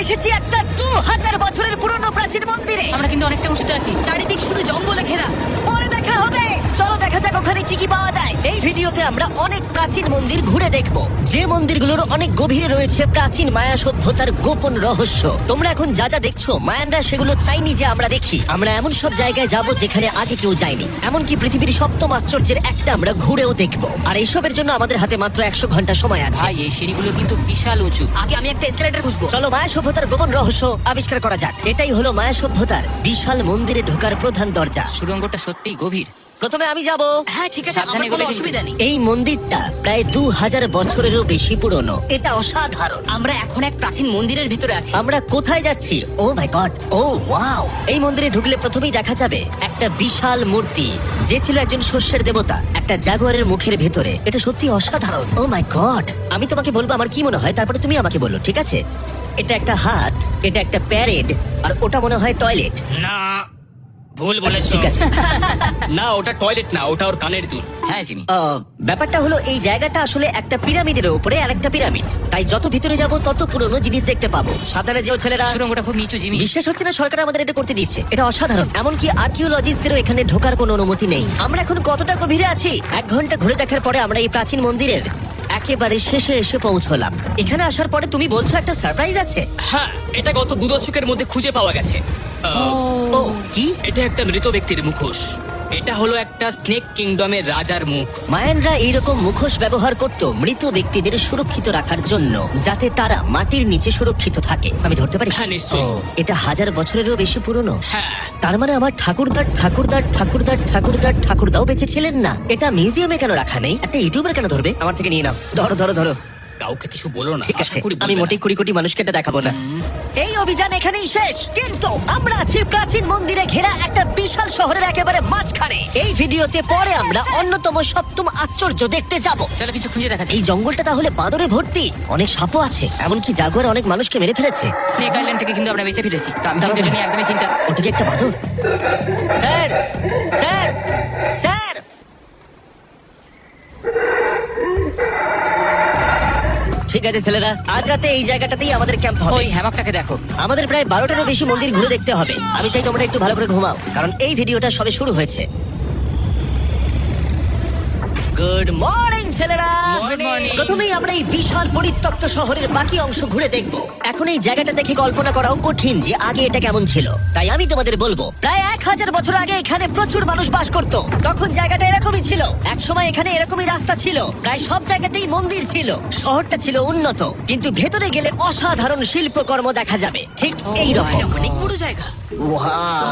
এসেছি একটা 2000 বছরের পুরনো প্রাচীন মন্দিরে। আমরা কিন্তু অনেকটা উঁচুতে আছি। চারিদিক শুধু জঙ্গলে ঘেরা। পরে দেখা হবে। চলো দেখা যাক ওখানে কি কি পাওয়া যায়। এই ভিডিওতে আমরা অনেক প্রাচীন মন্দির ঘুরে দেখব, যে মন্দিরগুলোর অনেক গভীরে রয়েছে প্রাচীন মায়া সভ্যতার গোপন রহস্য। তোমরা এখন যা যা দেখছো, মায়ানরা সেগুলো চাইনি যে আমরা দেখি। আমরা এমন সব জায়গায় যাব যেখানে আগে কেউ যায়নি, এমনকি পৃথিবীর সপ্তম আশ্চর্যের একটা আমরা ঘুরেও দেখব। আর এইসবের জন্য আমাদের হাতে মাত্র 100 ঘন্টা সময় আছে। ভাই এই সিঁড়িগুলো কিন্তু বিশাল উঁচু। আগে আমি একটা এসকেলেটর খুঁজবো। চলো মায়া সভ্যতার গোপন রহস্য আবিষ্কার করা যাক। এটাই হলো মায়া সভ্যতার বিশাল মন্দিরে ঢোকার প্রধান দরজা। সুড়ঙ্গটা সত্যিই গভীর। প্রথমে আমি যাব। হ্যাঁ ঠিক আছে, সাবধানে আমার কোনো এগোবে কিন্তু। অসুবিধা নেই। এই মন্দিরটা প্রায় 2000 বছরেরও বেশি পুরনো। এটা অসাধারণ। আমরা এখন এক প্রাচীন মন্দিরের ভিতরে আছি। আমরা কোথায় যাচ্ছি? ও মাই গড, ও ওয়াও! এই মন্দিরে ঢুকলে প্রথমেই দেখা যাবে একটা বিশাল মূর্তি, যে ছিল একজন শস্যের দেবতা, একটা জাগুয়ারের মুখের ভেতরে। এটা সত্যি অসাধারণ। ও মাই গড! আমি তোমাকে বলবো আমার কি মনে হয়, তারপরে তুমি আমাকে বলো, ঠিক আছে? এটা একটা হাত, এটা একটা প্যারেড, আর ওটা মনে হয় টয়লেট। না, ভুল বলেছো। ঠিক আছে। না, ওটা টয়লেট না, ওটা ওর কানের দুল। হ্যাঁ জিমি। ব্যাপারটা হলো এই জায়গাটা আসলে একটা পিরামিডের উপরে আরেকটা পিরামিড, তাই যত ভিতরে যাব তত পুরনো জিনিস দেখতে পাবো। সাধারণ যেও ছেলেরা। সুড়ঙ্গটা খুব নিচু জিমি। বিশ্বাস হচ্ছে না সরকার আমাদের এটা করতে দিচ্ছে। এটা অসাধারণ। এমনকি আর্কিওলজিস্টদেরও এখানে ঢোকার কোনো অনুমতি নেই। আমরা এখন কতটা গভীরে আছি? 1 ঘন্টা ঘুরে দেখার পরে আমরা এই প্রাচীন মন্দিরের একেবারে শেষে এসে পৌঁছলাম। এখানে আসার পরে তুমি বলছো একটা সারপ্রাইজ আছে। হ্যাঁ, এটা গত 2 দশকের মধ্যে খুঁজে পাওয়া গেছে। ও কি? এটা একটা মৃত ব্যক্তির মুখোশ। এটা হলো একটা স্নেক কিংডমের রাজার মুখ। মায়ানরা এইরকম মুখোশ ব্যবহার করত মৃত ব্যক্তিদের সুরক্ষিত রাখার জন্য, যাতে তারা মাটির নিচে সুরক্ষিত থাকে। আমি ধরতে পারি? হ্যাঁ, নিশ্চয়ই। এটা 1000 বছরেরও বেশি পুরনো। হ্যাঁ, তার মানে আমার ঠাকুরদাও বেঁচে ছিলেন না। এটা মিউজিয়ামে কেন রাখা নেই? একটা ইউটিউবার কেন ধরবে? আমার থেকে নিয়ে নাও। ধরো ধরো ধরো। কাউকে কিছু বলো না। ঠিক আছে, আশা করি বলবে আমি না। মোটেই 20 কোটি মানুষকে এটা দেখাবো না। এই অভিযান এখানেই শেষ, কিন্তু আমরা আছি প্রাচীন মন্দিরে ঘেরা একটা বিশাল শহরের একেবারে মাঝখানে। এই ভিডিওতে পরে আমরা অন্যতম সপ্তম আশ্চর্য দেখতে যাব। চলো কিছু খুঁজে দেখা যাক। এই জঙ্গলটা তাহলে বাঁদরে ভর্তি, অনেক সাপও আছে, এমনকি জাগুয়ার অনেক মানুষকে মেরে ফেলেছে। স্নেক আইল্যান্ড থেকে কিন্তু আমরা বেঁচে ফিরেছি। তো আমি কিন্তু এটা নিয়ে একদমই চিন্তা। ওটা কি একটা বাঁদর? Sir, sir, sir! ঠিক আছে ছেলেরা, আজ রাতে এই জায়গাটাতেই আমাদের ক্যাম্প হবে। ওই হ্যামাকটাকে দেখো। আমাদের প্রায় 12টারও বেশি মন্দির ঘুরে দেখতে হবে। আমি চাই তোমরা একটু ভালো করে ঘুমাও, কারণ এই ভিডিওটা সবে শুরু হয়েছে। গুড মর্নিং ছেলেরা। Good morning. প্রথমেই আমরা এই বিশাল পরিত্যক্ত শহরের বাকি অংশ ঘুরে দেখব। এখন এই জায়গাটা দেখে কল্পনা করাও কঠিন যে আগে এটা কেমন ছিল। তাই আমি তোমাদের বলবো, প্রায় 1000 বছর আগে এখানে প্রচুর মানুষ বাস করত। তখন জায়গাটা এরকমই ছিল। একসময় এখানে এরকমই রাস্তা ছিল, প্রায় সব জায়গাতেই মন্দির ছিল। শহরটা ছিল উন্নত, কিন্তু ভেতরে গেলে অসাধারণ শিল্পকর্ম দেখা যাবে। ঠিক এই রকম। অনেক বড় জায়গা।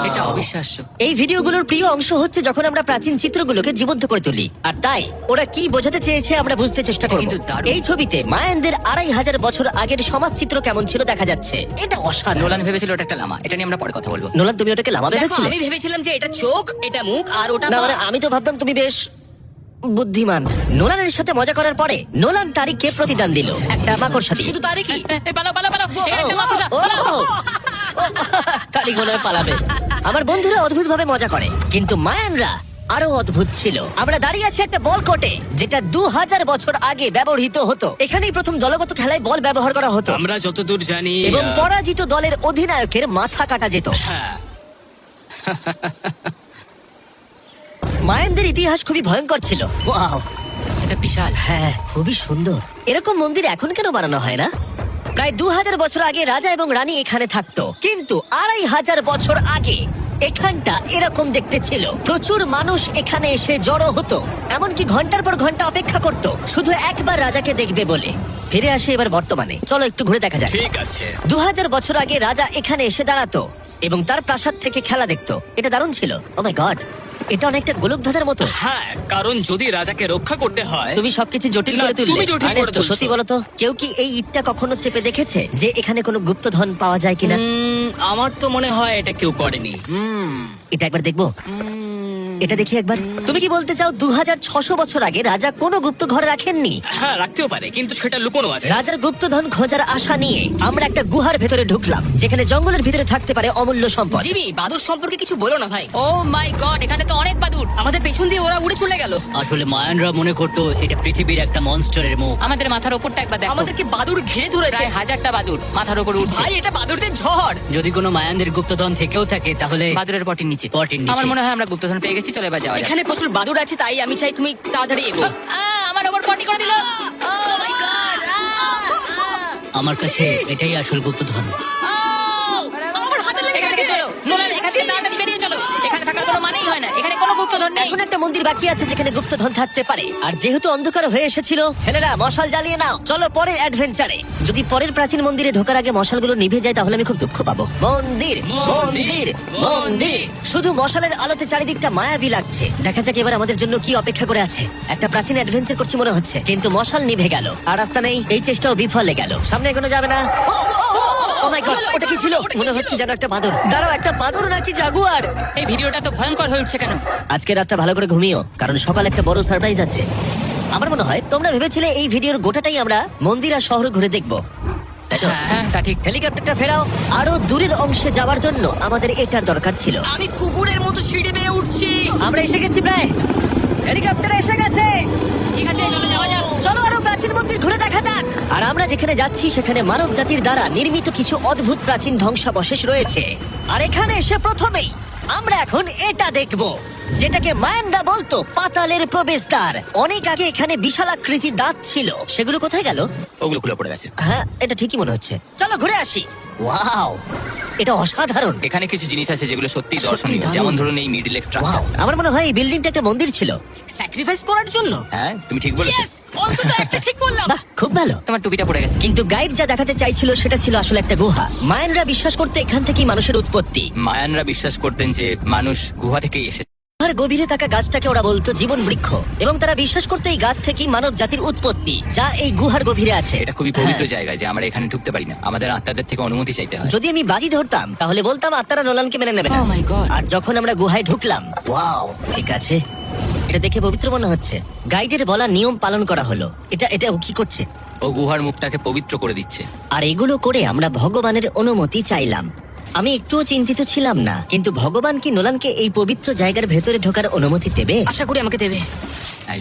এটা অবিশ্বাস্য। এই ভিডিওগুলোর প্রিয় অংশ হচ্ছে যখন আমরা প্রাচীন চিত্রগুলোকে জীবন্ত করে তুলি, আর তাই ওরা কি বোঝাতে চেয়েছে আমরা বুঝতে চেষ্টা করব। কিন্তু দারুণ। এই ছবিতে মায়ানদের 2500 বছর আগের সমাজ চিত্র কেমন ছিল দেখা যাচ্ছে। এটা অসাধারণ। নোলান ভেবেছিল ওটা একটা লামা। এটা নিয়ে আমরা পরে কথা বলবো। নোলান, তুমি ওটাকে লামা দেখো, ভেবেছিলে? আমি ভেবেছিলাম যে এটা চোখ, এটা মুখ, আর ওটা না, পা। মানে আমি তো ভাবতাম তুমি বেশ বুদ্ধিমান। নোলানের সাথে মজা করার পরে নোলান তারিখকে প্রতিদান দিল একটা মাকড়সা দিয়ে। শুধু তারই কি? পালাও পালাও পালাও। এটা একটা মাকড়সা। তারিখ মনে হয় পালাবে। আমার বন্ধুরা অদ্ভুত ভাবে মজা করে, কিন্তু মায়ানরা আরো অদ্ভুত ছিল। আমরা দাঁড়িয়ে আছি একটা বল কোর্টে, যেটা 2000 বছর আগে ব্যবহৃত হতো। এখানেই প্রথম দলগত খেলায় বল ব্যবহার করা হতো, আমরা যতদূর জানি এবং পরাজিত দলের অধিনায়কের মাথা কাটা যেত। হ্যাঁ, মায়ানদের ইতিহাস খুবই ভয়ঙ্কর ছিল। ওয়াও! এটা বিশাল। হ্যাঁ, খুবই সুন্দর। এরকম মন্দির এখন কেন বানানো হয় না? প্রায় 2000 বছর আগে রাজা এবং রানী এখানে থাকতো, কিন্তু 2500 বছর আগে এখানটা এরকম দেখতে ছিল। প্রচুর মানুষ এখানে এসে জড়ো হতো, এমনকি ঘন্টার পর ঘন্টা অপেক্ষা করত শুধু একবার রাজাকে দেখবে বলে। ফিরে আসে এবার বর্তমানে। চলো একটু ঘুরে দেখা যাক। ঠিক আছে। 2000 বছর আগে রাজা এখানে এসে দাঁড়াতো এবং তার প্রাসাদ থেকে খেলা দেখতো। এটা দারুণ ছিল। ও মাই গড, এটা অনেকটা গোলকধাঁধার মতো। হ্যাঁ, কারণ যদি রাজাকে রক্ষা করতে হয়। তুমি সবকিছু জটিল না, করে তুললে। তুমি জটিল করে আর্নেস্টো, তুলছো। সত্যি বলো তো, কেউ কি এই ইটটা কখনো চেপে দেখেছে যে এখানে কোনো গুপ্তধন পাওয়া যায় কিনা? আমার তো মনে হয় এটা কেউ করেনি। এটা একবার দেখবো। এটা দেখি একবার। তুমি কি বলতে চাও 2600 বছর আগে রাজা কোনো গুপ্ত ঘর রাখেননি? হ্যাঁ রাখতেও পারে, কিন্তু সেটা লুকোনো আছে। রাজার গুপ্তধন খোঁজার আশা নিয়ে আমরা একটা গুহার ভেতরে ঢুকলাম, যেখানে জঙ্গলের ভিতরে থাকতে পারে অমূল্য সম্পদ। জিমি, বাদুর সম্পর্কে কিছু বলো না ভাই। ও মাই গড, এখানে তো অনেক বাদুড়। আমাদের পেছন দিয়ে ওরা উড়ে চলে গেল। আসলে মায়ানরা মনে করতো এটা পৃথিবীর একটা মনস্টারের মুখ। আমাদের মাথার ওপরটা একবার দেখো, আমাদেরকে বাদুর ঘিরে ধরেছে। প্রায় 1000টা বাদুড় মাথার ওপর উঠছে। ভাই, এটা বাদুরদের ঝড়। যদি কোনো মায়ানদের গুপ্তধন থেকেও থাকে তাহলে বাদুড়ের পটির নিচে। পটির নিচে। আমার মনে হয় আমরা গুপ্তধন পেয়ে গেছি, চলে এবার যাওয়া যাক। এখানে প্রচুর বাদুর আছে, তাই আমি চাই তুমি তাড়াতাড়ি এগো। আমার ওপর পটি করে দিল। ও মাই গড। আমার কাছে এটাই আসল গুপ্তধন। আমার হাতে লেগে এখান থেকে গেছে। চলো, নোলান, এখান থেকে তাড়াতাড়ি বেরিয়ে চলো। এখানে থাকার কোনো মানেই হয় না, এখানে কোনো গুপ্তধন নেই। এখন একটা মন্দির বাকি আছে যেখানে গুপ্তধন থাকতে পারে, আর যেহেতু অন্ধকার হয়ে এসেছিল, ছেলেরা মশাল জ্বালিয়ে নাও। চলো পরের অ্যাডভেঞ্চারে। যদি পরের প্রাচীন মন্দিরে ঢোকার আগে মশালগুলো নিভে যায় তাহলে আমি খুব দুঃখ পাবো। মন্দির মন্দির মন্দির, শুধু মশালের আলোতে চারিদিকটা মায়াবী লাগছে। দেখা যাক এবার আমাদের জন্য কি অপেক্ষা করে আছে। একটা প্রাচীন অ্যাডভেঞ্চার করছি মনে হচ্ছে, কিন্তু মশাল নিভে গেল আর রাস্তা নেই। এই চেষ্টাও বিফলে গেল, সামনে এগোনো যাবে না। ও মাই গড, ওটা কি ছিল? মনে হচ্ছে যেন একটা বাদুড়। দাঁড়াও, একটা বাদুড় নাকি জাগুয়ার? এই ভিডিওটা তো ভয়ঙ্কর হয়ে উঠছে কেন? আজকে রাতটা ভালো করে ঘুমিও, কারণ সকালে একটা বড় সারপ্রাইজ আছে। আমার মনে হয় তোমরা ভেবেছিলে এই ভিডিওর গোটাটাই আমরা মন্দির আর শহর ঘুরে দেখবো, তাই তো? হ্যাঁ, তা ঠিক। হেলিকপ্টারটা ফেরাও। আরো দূরের অংশে যাওয়ার জন্য আমাদের এটার দরকার ছিল। আমি কুকুরের মতো সিঁড়ি বেয়ে উঠছি। আমরা এসে গেছি প্রায়, হেলিকপ্টার এসে গেছে। ঠিক আছে, চলো যাওয়া যাক। চলো আরো প্রাচীন মন্দির ঘুরে দেখা যাক। আর আমরা যেখানে যাচ্ছি সেখানে মানব জাতির দ্বারা নির্মিত কিছু অদ্ভুত প্রাচীন ধ্বংসাবশেষ রয়েছে। আর এখানে এসে প্রথমেই আমরা এখন এটা দেখব, যেটাকে মায়ানরা বলতো পাতালের প্রবেশদ্বার। অনেক আগে এখানে বিশালাকৃতির দাঁত ছিল, সেগুলো কোথায় গেল? ওগুলো খুলে পড়ে গেছে। হ্যাঁ, এটা ঠিকই মনে হচ্ছে। চলো ঘুরে আসি। ওয়াও, এটা অসাধারণ। এখানে কিছু জিনিস আছে যেগুলো সত্যি সত্যি দর্শনীয়, দারুণ। যেমন ধরুন এই মিডল ওয়াও, স্ট্রাকচার। আমার মনে হয় এই বিল্ডিংটা একটা মন্দির ছিল। স্যাক্রিফাইস করার জন্য। হ্যাঁ, তুমি ঠিক বলেছো। ইয়েস, অন্তত একটা ঠিক বললাম। বাহ, খুব ভালো। তোমার টুপিটা পড়ে গেছে। কিন্তু গাইড যা দেখাতে চাইছিল সেটা ছিল আসলে একটা গুহা। মায়ানরা বিশ্বাস করতে এখান থেকেই মানুষের উৎপত্তি। মায়ানরা বিশ্বাস করতেন যে মানুষ গুহা থেকেই এসেছে। আর গভীরে থাকা গাছটাকে ওরা বলতো জীবন বৃক্ষ, এবং তারা বিশ্বাস করতো এই গাছ থেকেই মানব জাতির উৎপত্তি, যা এই গুহার গভীরে আছে। এটা খুবই পবিত্র হ্যাঁ। জায়গা যে আমরা এখানে ঢুকতে পারি না, আমাদের আত্মাদের থেকে অনুমতি চাইতে হয়। যদি আমি বাজি ধরতাম তাহলে বলতাম আত্মারা নোলানকে মেনে নেবে না। Oh my God! আর যখন আমরা গুহায় ঢুকলাম, ওয়াও, ঠিক আছে, এটা দেখে পবিত্র মনে হচ্ছে। গাইডের বলা নিয়ম পালন করা হলো। এটা ও কি করছে? ও গুহার মুখটাকে পবিত্র করে দিচ্ছে। আর এগুলো করে আমরা ভগবানের অনুমতি চাইলাম। আমি একটুও চিন্তিত ছিলাম না, কিন্তু ভগবান কি নোলানকে এই পবিত্র জায়গার ভেতরে ঢোকার অনুমতি দেবে? আশা করি আমাকে দেবে। এই,